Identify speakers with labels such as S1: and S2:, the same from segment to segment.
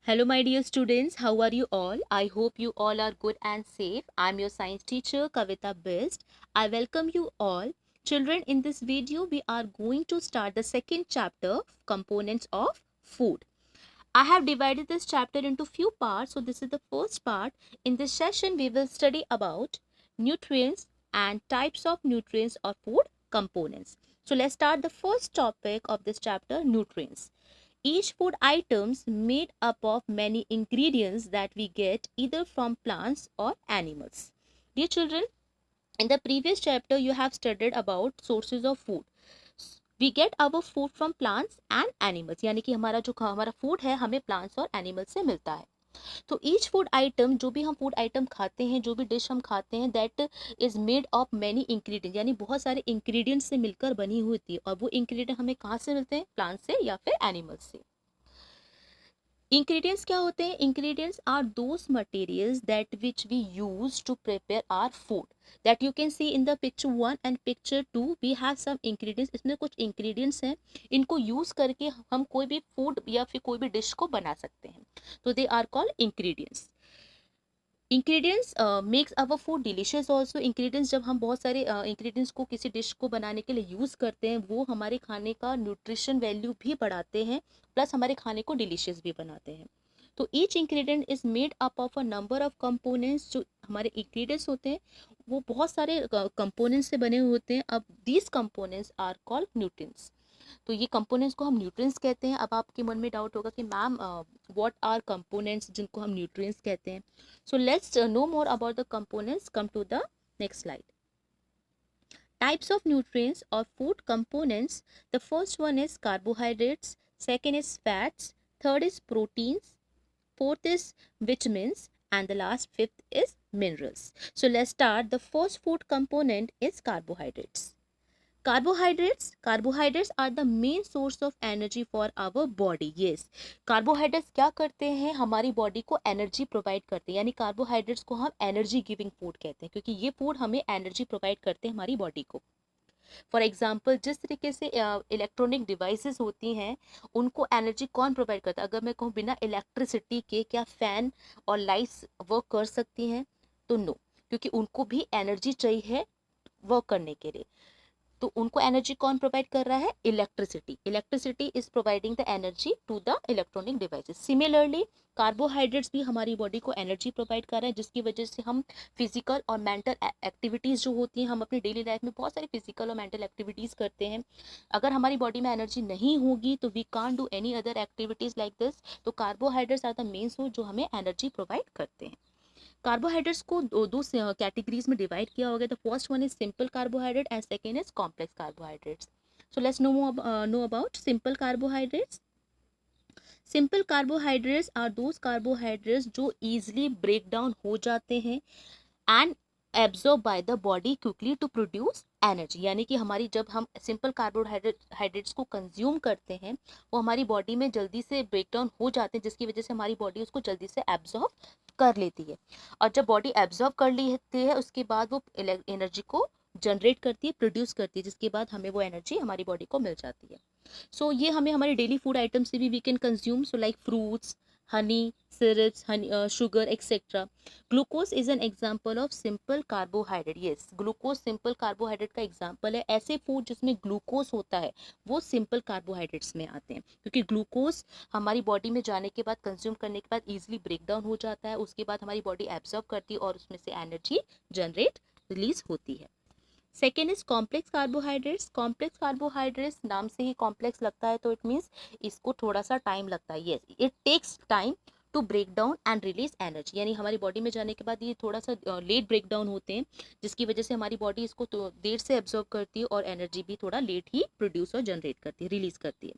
S1: Hello, my dear students. How are you all? I hope you all are good and safe. I'm your science teacher, Kavita Best. I welcome you all. Children, in this video, we are going to start the second chapter, components of food. I have divided this chapter into few parts. So this is the first part. In this session, we will study about nutrients and types of nutrients or food components. So let's start the first topic of this chapter, nutrients. Each food items made up of many ingredients that we get either from plants or animals. Dear children, in the previous chapter you have studied about sources of food. We get our food from plants and animals, यानी कि हमारा food है हमें plants और animals से मिलता है. तो ईच फूड आइटम, जो भी हम फूड आइटम खाते हैं, जो भी डिश हम खाते हैं, that is made of many ingredient, यानी बहुत सारे इंग्रेडिएंट्स से मिलकर बनी हुई होती है. और वो इंग्रेडिएंट हमें कहाँ से मिलते हैं? प्लांट से या फिर एनिमल्स से. इंग्रेडिएंट्स क्या होते हैं? Ingredients are those materials that which we use to prepare our food. That you can see in the picture 1 and picture 2. We have some ingredients. इसमें कुछ इंग्रेडिएंट्स हैं, इनको यूज करके हम कोई भी फूड या फिर कोई भी डिश को बना सकते हैं. तो they are called ingredients. Ingredients makes our food delicious also. Ingredients, जब हम बहुत सारे इंग्रेडिएंट्स को किसी डिश को बनाने के लिए यूज़ करते हैं, वो हमारे खाने का न्यूट्रिशन वैल्यू भी बढ़ाते हैं, प्लस हमारे खाने को डिलीशियस भी बनाते हैं. तो each ingredient is made up of a number of components. जो हमारे इंग्रेडिएंट्स होते हैं वो बहुत सारे कंपोनेंट्स से बने हुए होते हैं. अब these components are called nutrients. तो ये कंपोनेंट्स को हम न्यूट्रिएंट्स कहते हैं. अब आपके मन में डाउट होगा कि मैम व्हाट आर कंपोनेंट्स जिनको हम न्यूट्रिएंट्स कहते हैं. So let's know more about the components. Come to the next slide. Types of nutrients or food components. The first one is carbohydrates, second is fats, third is proteins, fourth is vitamins, and the last fifth is minerals. So let's start. The first food component is carbohydrates. Carbohydrates are the main source of energy for our body. Yes, carbohydrates क्या करते हैं? हमारी body को energy provide करते हैं, यानी carbohydrates को हम एनर्जी गिविंग फूड कहते हैं, क्योंकि ये फूड हमें एनर्जी प्रोवाइड करते हैं हमारी बॉडी को. फॉर एग्जाम्पल, जिस तरीके से इलेक्ट्रॉनिक डिवाइसेस होती हैं, उनको एनर्जी कौन प्रोवाइड करता है? अगर मैं कहूँ बिना इलेक्ट्रिसिटी के क्या फैन और लाइट्स वर्क कर सकती हैं? तो नो, क्योंकि उनको भी एनर्जी चाहिए वर्क करने के लिए. तो उनको एनर्जी कौन प्रोवाइड कर रहा है? Electricity. Electricity is providing the energy to the electronic devices. Similarly carbohydrates भी हमारी बॉडी को एनर्जी प्रोवाइड कर रहे हैं, जिसकी वजह से हम फिजिकल और मेंटल एक्टिविटीज़ जो होती हैं, हम अपनी डेली लाइफ में बहुत सारी फिजिकल और मेंटल एक्टिविटीज़ करते हैं. अगर हमारी बॉडी में एनर्जी नहीं होगी तो we can't do any other activities like this. तो carbohydrates are the main source जो हमें एनर्जी प्रोवाइड करते हैं. कार्बोहाइड्रेट्स को दो कैटेगरीज में डिवाइड किया हो गया. The first one is simple carbohydrate and second is complex carbohydrates. So let's know about simple carbohydrates. Simple carbohydrates are those carbohydrates जो इजीली ब्रेक डाउन हो जाते हैं and absorb by the body quickly to produce energy. यानी कि हमारी जब हम simple carbohydrates को कंज्यूम करते हैं, वो हमारी बॉडी में जल्दी से ब्रेक डाउन हो जाते हैं, जिसकी वजह से हमारी बॉडी उसको जल्दी से एब्जॉर्ब कर लेती है. और जब बॉडी एब्जॉर्ब कर लेती है, उसके बाद वो एनर्जी को जनरेट करती है, प्रोड्यूस करती है, जिसके बाद हमें वो एनर्जी हमारी बॉडी को मिल जाती है. सो ये हमें हमारे डेली फूड आइटम से भी we can consume. So like fruits, honey, syrups, sugar, etc. Glucose is an example of simple carbohydrate. Yes, glucose simple carbohydrate का example है. ऐसे फूड जिसमें ग्लूकोज होता है वो सिंपल कार्बोहाइड्रेट्स में आते हैं, क्योंकि ग्लूकोज हमारी बॉडी में जाने के बाद, कंज्यूम करने के बाद इजीली ब्रेक डाउन हो जाता है. उसके बाद हमारी बॉडी एब्जॉर्ब करती है और उसमें से एनर्जी जनरेट रिलीज होती है. Second is complex carbohydrates. Complex carbohydrates, नाम से ही कॉम्प्लेक्स लगता है तो इट मीन्स इसको थोड़ा सा टाइम लगता है. Yes, it takes time to break down and release energy. यानी हमारी बॉडी में जाने के बाद ये थोड़ा सा लेट ब्रेक डाउन होते हैं, जिसकी वजह से हमारी बॉडी इसको तो देर से एब्जॉर्ब करती है और एनर्जी भी थोड़ा लेट ही प्रोड्यूस और जनरेट करती है, रिलीज करती है.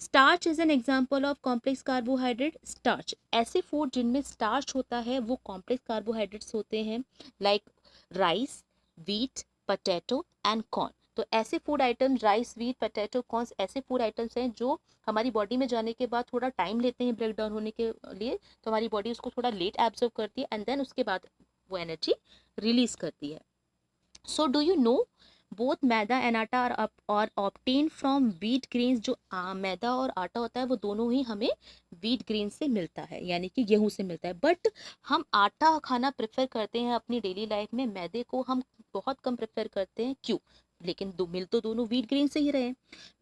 S1: Starch is an example of complex carbohydrate. Starch, ऐसे फूड जिनमें स्टार्च होता है वो कॉम्प्लेक्स कार्बोहाइड्रेट्स होते हैं, like rice, wheat, potato and corn. तो ऐसे food item, rice, wheat, potato, corn, ऐसे फूड आइटम्स हैं जो हमारी बॉडी में जाने के बाद थोड़ा टाइम लेते हैं ब्रेक डाउन होने के लिए. तो हमारी बॉडी उसको थोड़ा लेट एब्जॉर्ब करती है एंड देन उसके बाद वो एनर्जी रिलीज करती है. So do you know both maida and आटा और ऑब्टेन फ्रॉम व्हीट ग्रेन्स। जो मैदा और आटा होता है वो दोनों ही हमें व्हीट ग्रेन से मिलता है, यानी कि गेहूं से मिलता है। बट हम आटा खाना प्रेफर करते हैं अपनी डेली लाइफ में, मैदे को हम बहुत कम प्रेफर करते हैं। क्यों? लेकिन मिल तो दोनों व्हीट ग्रेन से ही रहे।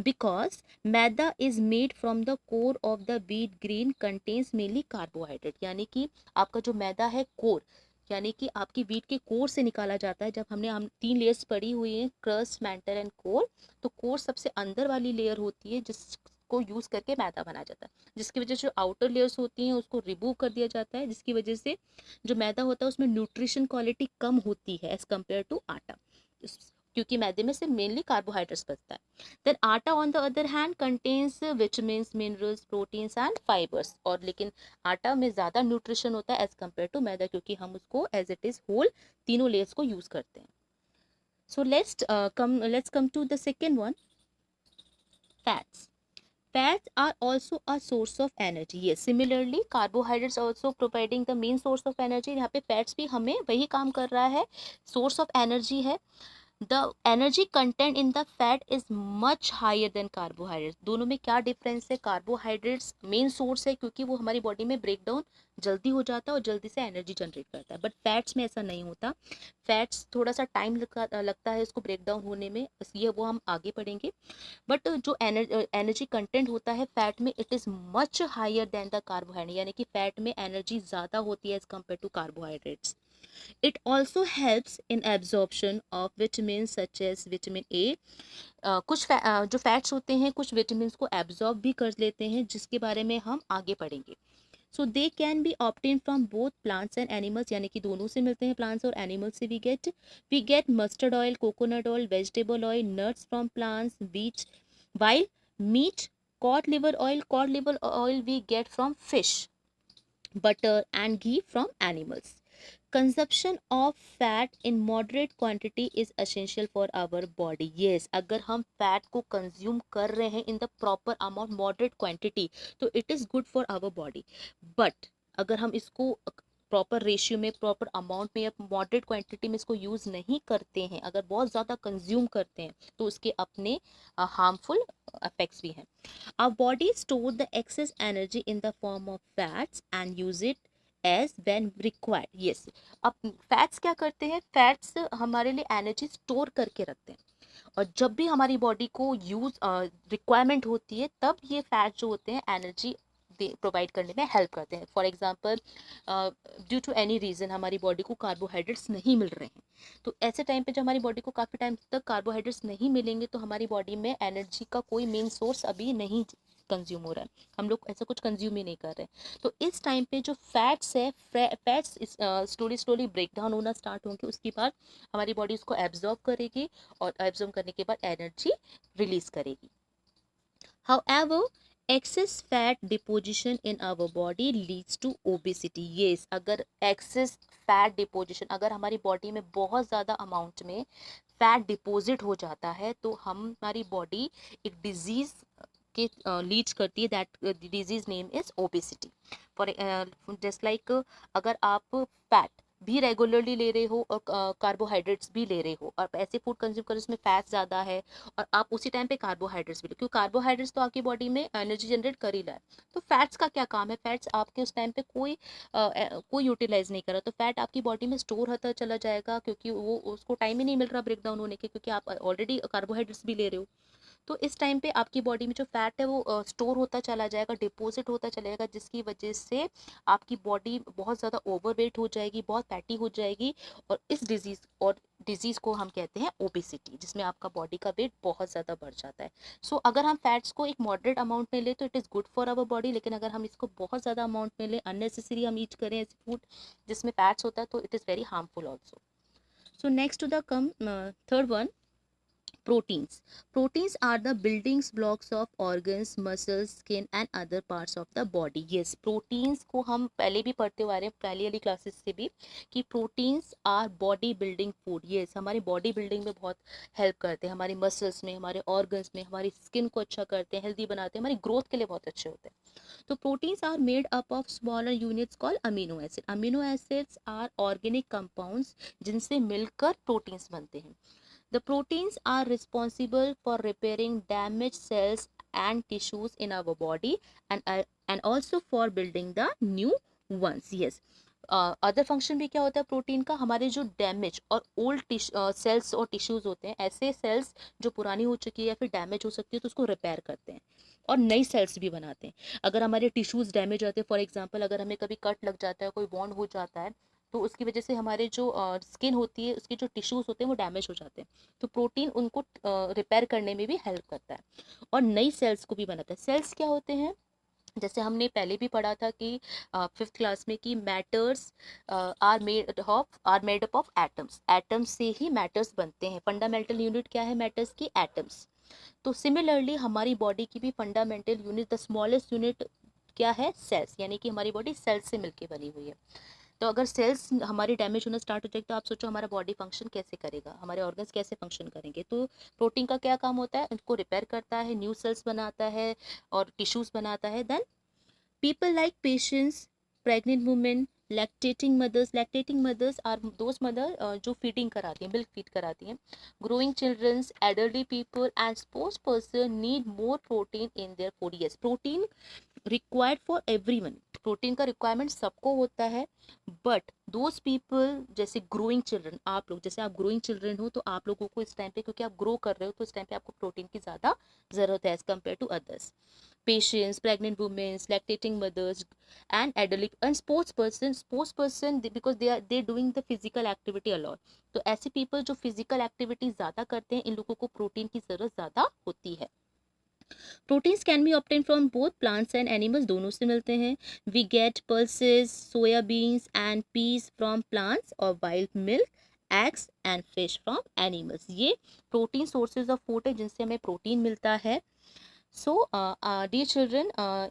S1: Because maida is made from the core of the wheat grain contains mainly carbohydrate, यानी कि आपका जो मैदा है कोर, यानी कि आपकी व्हीट के कोर से निकाला जाता है। जब हम 3 लेयर्स पड़ी हुई हैं, क्रस्ट, मैंटल एंड कोर, तो कोर सबसे अंदर वाली लेयर होती है जिसको यूज करके मैदा बनाया जाता है, जिसकी वजह से जो आउटर लेयर्स होती हैं उसको रिमूव कर दिया जाता है, जिसकी वजह से जो मैदा होता है उसमें न्यूट्रिशन क्वालिटी कम होती है एज कम्पेयर टू आटा, क्योंकि मैदे में से मेनली कार्बोहाइड्रेट्स बचता है। देन आटा on the other hand contains vitamins, minerals, proteins and fibres. और लेकिन आटा में ज़्यादा न्यूट्रिशन होता है एज कम्पेयर टू मैदा, क्योंकि हम उसको एज इट इज़ होल तीनों लेयर्स को यूज़ करते हैं। So let's come to the second one, fats. Fats are also a source of energy. Yes, similarly, carbohydrates also providing the main source of energy. यहाँ पे fats भी हमें वही काम कर रहा है, source of energy है। The energy content in the fat is much higher than carbohydrates. दोनों में क्या डिफरेंस है? कार्बोहाइड्रेट्स मेन सोर्स है क्योंकि वो हमारी बॉडी में ब्रेक डाउन जल्दी हो जाता है और जल्दी से एनर्जी जनरेट करता है, बट फैट्स में ऐसा नहीं होता। फैट्स थोड़ा सा टाइम लगता है इसको ब्रेक डाउन होने में, इसलिए वो हम आगे पढ़ेंगे। बट जो एनर्जी कंटेंट होता है फैट में, it is much higher than the carbohydrate, यानी कि फैट में एनर्जी ज़्यादा होती है as compare to carbohydrates. It also helps in absorption of vitamins such as vitamin A। जो फैट्स होते हैं कुछ विटामिन को एब्जॉर्ब भी कर लेते हैं, जिसके बारे में हम आगे पढ़ेंगे। So they can be obtain from both plants and animals, यानी कि दोनों से मिलते हैं, प्लांट्स और एनिमल्स से। We get mustard oil, coconut oil, vegetable oil, nuts from plants, beach whale meat, cod liver oil we get from fish, butter and ghee from animals. Consumption of fat in moderate quantity is essential for our body. Yes, अगर हम fat को consume कर रहे हैं in the proper amount, moderate quantity, तो it is good for our body. But अगर हम इसको प्रॉपर रेशियो में, प्रॉपर अमाउंट में या मॉडरेट क्वांटिटी में इसको यूज़ नहीं करते हैं, अगर बहुत ज़्यादा कंज्यूम करते हैं, तो उसके अपने हार्मफुल इफेक्ट्स भी हैं। Our body store the excess energy in the form of fats and use it as when required. Yes, अब फैट्स क्या करते हैं? फैट्स हमारे लिए एनर्जी स्टोर करके रखते हैं, और जब भी हमारी बॉडी को यूज रिक्वायरमेंट होती है, तब ये फैट जो होते हैं एनर्जी प्रोवाइड करने में हेल्प करते हैं। For example, due to any reason हमारी बॉडी को कार्बोहाइड्रेट्स नहीं मिल रहे हैं, तो ऐसे टाइम पे जब हमारी बॉडी को काफ़ी टाइम तक कार्बोहाइड्रेट्स नहीं मिलेंगे, तो हमारी बॉडी में एनर्जी का कोई मेन सोर्स अभी नहीं कंज्यूम हो रहा है, हम लोग ऐसा कुछ कंज्यूम ही नहीं कर रहे हैं। तो इस टाइम पे जो फैट्स है, fats slowly slowly break down होना स्टार्ट होंगे, उसके बाद हमारी बॉडी उसको एब्जॉर्ब करेगी, और एब्जॉर्ब करने के बाद एनर्जी रिलीज करेगी। However, excess fat deposition in our body leads to obesity. Yes, अगर excess fat deposition, अगर हमारी बॉडी में बहुत ज़्यादा अमाउंट में फैट डिपॉजिट हो जाता है, तो हमारी बॉडी एक डिजीज के लीड करती है। That disease name is obesity. For just like, अगर आप फैट भी रेगुलरली ले रहे हो और कार्बोहाइड्रेट्स भी ले रहे हो, और ऐसे फूड कंज्यूम करो उसमें फैट ज़्यादा है, और आप उसी टाइम पे कार्बोहाइड्रेट्स भी लो, क्योंकि कार्बोहाइड्रेट्स तो आपकी बॉडी में एनर्जी जनरेट कर ही रहा है। तो फैट्स का क्या काम है? फैट्स आपके उस टाइम पे कोई यूटिलाइज नहीं कर रहा, तो फैट आपकी बॉडी में स्टोर होता चला जाएगा, क्योंकि वो उसको टाइम ही नहीं मिल रहा ब्रेक डाउन होने के, क्योंकि आप ऑलरेडी कार्बोहाइड्रेट्स भी ले रहे हो। तो इस टाइम पे आपकी बॉडी में जो फैट है वो स्टोर होता चला जाएगा, डिपॉजिट होता चला जाएगा, जिसकी वजह से आपकी बॉडी बहुत ज़्यादा ओवरवेट हो जाएगी, बहुत फैटी हो जाएगी, और इस डिजीज़ को हम कहते हैं ओबेसिटी, जिसमें आपका बॉडी का वेट बहुत ज़्यादा बढ़ जाता है। सो अगर हम फैट्स को एक मॉडरेट अमाउंट में ले तो it is good for our body, लेकिन अगर हम इसको बहुत ज़्यादा अमाउंट में ले, अननेसेसरी हम ईट करें ऐसे फूड जिसमें फैट्स होता है, तो it is very harmful also. So next to the come third one, proteins. Proteins are the building blocks of organs, muscles, skin and other parts of the body. Yes, proteins को हम पहले भी पढ़ते हुए आ रहे हैं, पहली वाली क्लासेस से भी, कि proteins our body building food. Yes, हमारी बॉडी बिल्डिंग में बहुत हेल्प करते हैं, हमारी मसल्स में, हमारे ऑर्गन्स में, हमारी स्किन को अच्छा करते हैं, हेल्दी बनाते हैं, हमारी ग्रोथ के लिए बहुत अच्छे होते हैं। तो proteins are made up of smaller units called amino acid. Amino acids are organic compounds जिनसे मिलकर प्रोटीन्स बनते हैं। The proteins are responsible for repairing damaged cells and tissues in our body and also for building the new ones. Yes. Other function भी क्या होता है protein का, हमारे जो डैमेज और ओल्ड सेल्स और टिश्यूज होते हैं, ऐसे सेल्स जो पुरानी हो चुकी है या फिर डैमेज हो सकती है, तो उसको रिपेयर करते हैं और नई सेल्स भी बनाते हैं। अगर हमारे टिश्यूज डैमेज होते हैं, फॉर एग्जांपल अगर हमें कभी कट लग जाता है, कोई वॉन्ड हो जाता है, तो उसकी वजह से हमारे जो स्किन होती है, उसके जो टिश्यूज होते हैं वो डैमेज हो जाते हैं, तो प्रोटीन उनको रिपेयर करने में भी हेल्प करता है और नई सेल्स को भी बनाता है। सेल्स क्या होते हैं, जैसे हमने पहले भी पढ़ा था कि 5th क्लास में कि matters are made up of atoms, atoms से ही मैटर्स बनते हैं। फंडामेंटल यूनिट क्या है मैटर्स की, एटम्स। तो सिमिलरली हमारी बॉडी की भी fundamental unit, the smallest unit क्या है, सेल्स, यानी कि हमारी बॉडी सेल्स से मिलकर बनी हुई है। तो अगर सेल्स हमारी डैमेज होना स्टार्ट हो जाएगी, तो आप सोचो हमारा बॉडी फंक्शन कैसे करेगा, हमारे ऑर्गन्स कैसे फंक्शन करेंगे। तो प्रोटीन का क्या काम होता है, उनको रिपेयर करता है, न्यू सेल्स बनाता है और टिश्यूज बनाता है। Then people like patients, pregnant women, lactating mothers are those mother जो feeding कराती हैं, milk feed कराती हैं, growing children's, elderly people and sports person need more protein in their food. Yes, protein required for everyone, protein का requirement सबको होता है, but those people जैसे ग्रोइंग चिल्ड्रन, आप लोग जैसे आप ग्रोइंग चिल्ड्रन हो, तो आप लोगों को इस टाइम पे, क्योंकि आप ग्रो कर रहे हो, तो इस टाइम पे आपको प्रोटीन की ज़्यादा ज़रूरत है as compare to others. Patients, pregnant women, lactating mothers, and elderly and sports person because they doing the physical activity a lot. तो ऐसे people जो physical activity ज़्यादा करते हैं, इन लोगों को प्रोटीन की ज़रूरत ज़्यादा होती है। Proteins can be obtain from both plants and animals, दोनों से मिलते हैं। We get pulses, soybeans and peas from plants और wild milk, eggs and fish from animals. ये प्रोटीन सोर्सेज ऑफ फूड है जिनसे हमें प्रोटीन मिलता है। So, dear children,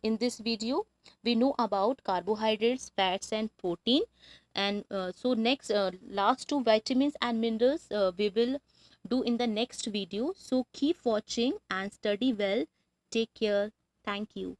S1: in this video, we know about carbohydrates, fats, and protein. And so, next, last two vitamins and minerals we will do in the next video. So, keep watching and study well. Take care. Thank you.